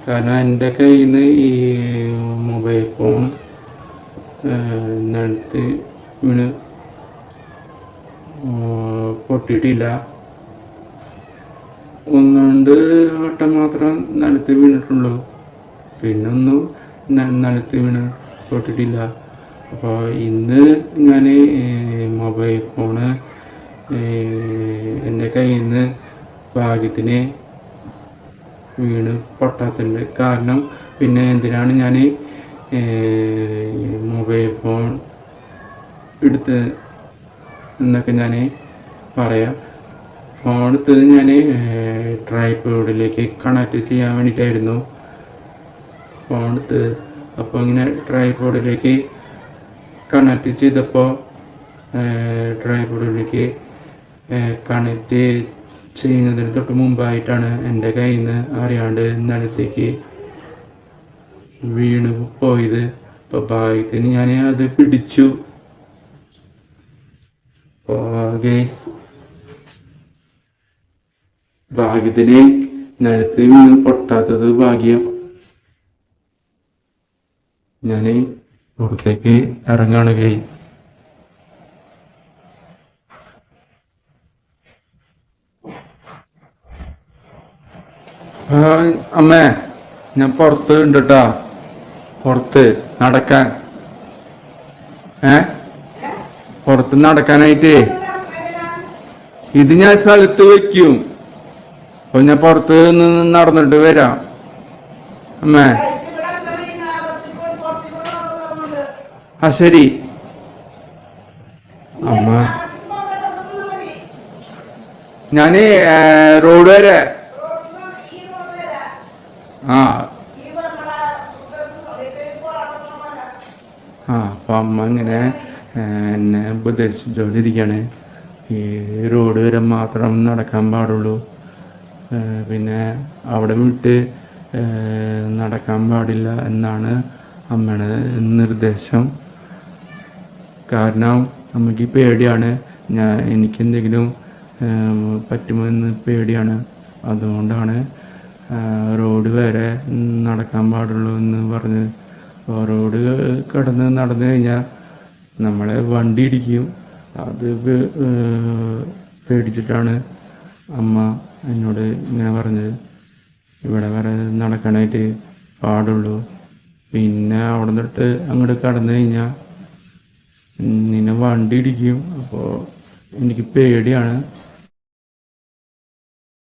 കാരണം എൻ്റെ കയ്യിൽ നിന്ന് ഈ മൊബൈൽ ഫോൺ നിലത്ത് വീണ് പൊട്ടിയിട്ടില്ല. ഒന്ന് രണ്ട് വട്ടം മാത്രം നിലത്ത് വീണിട്ടുള്ളൂ, പിന്നൊന്നും നിലത്ത് വീണ് പൊട്ടിയിട്ടില്ല. അപ്പോൾ ഇന്ന് ഞാൻ മൊബൈൽ ഫോണ് എൻ്റെ കയ്യിൽ നിന്ന് ഭാഗ്യത്തിന് വീണ് പൊട്ടാത്തുണ്ട്. കാരണം പിന്നെ എന്തിനാണ് ഞാൻ മൊബൈൽ ഫോൺ എടുത്ത് എന്നൊക്കെ ഞാൻ പറയാം. ഫോൺ എടുത്തത് ഞാൻ ട്രൈപോഡിലേക്ക് കണക്ട് ചെയ്യാൻ വേണ്ടിയിട്ടായിരുന്നു ഫോൺ എടുത്തത്. അപ്പോൾ ഇങ്ങനെ ട്രൈപോഡിലേക്ക് കണക്ട് ചെയ്തപ്പോൾ ട്രൈപോഡിലേക്ക് കണക്ട് ചെയ്യുന്നതിന് തൊട്ട് മുമ്പായിട്ടാണ് എൻ്റെ കയ്യിൽ നിന്ന് അറിയാണ്ട് നിലത്തേക്ക് വീണ് പോയത്. അപ്പോൾ ഭാഗ്യത്തിന് ഞാൻ അത് പിടിച്ചു. ഭാഗ്യത്തിന് നിലത്ത് വീണ് പൊട്ടാത്തത് ഭാഗ്യം. ഞാൻ പുറത്തേക്ക് ഇറങ്ങാണ് ഗൈസ്. അമ്മേ, ഞാൻ പുറത്ത് ഉണ്ട് കേട്ടാ, പുറത്ത് നടക്കാൻ പുറത്ത് നടക്കാനായിട്ടേ ഇത് ഞാൻ സ്ഥലത്ത് വെക്കും. അപ്പൊ ഞാൻ പുറത്ത് നിന്ന് നടന്നിട്ട് വരാം അമ്മേ. ആ ശരി അമ്മ. ഞാന് റോഡ് വരെ അപ്പൊ അമ്മ ഇങ്ങനെ എന്നെ ഉപദേശിച്ചുകൊണ്ടിരിക്കുകയാണ്. ഈ റോഡ് വരെ മാത്രം നടക്കാൻ പാടുള്ളൂ, പിന്നെ അവിടെ വിട്ട് നടക്കാൻ പാടില്ല എന്നാണ് അമ്മയുടെ നിർദ്ദേശം. കാരണം അമ്മയ്ക്ക് പേടിയാണ്, എനിക്കെന്തെങ്കിലും പറ്റുമെന്ന് പേടിയാണ്. അതുകൊണ്ടാണ് റോഡ് വരെ നടക്കാൻ പാടുള്ളൂ എന്ന് പറഞ്ഞ്. റോഡ് കടന്ന് നടന്നു കഴിഞ്ഞാൽ നമ്മളെ വണ്ടി ഇടിക്കും. അത് പേടിച്ചിട്ടാണ് അമ്മ എന്നോട് ഇങ്ങനെ പറഞ്ഞത്. ഇവിടെ വരെ നടക്കാനായിട്ട് പാടുള്ളൂ, പിന്നെ അവിടെ നിന്നിട്ട് അങ്ങോട്ട് കടന്നു കഴിഞ്ഞാൽ നിന്നെ വണ്ടി ഇടിക്കും. അപ്പോൾ എനിക്ക് പേടിയാണ്.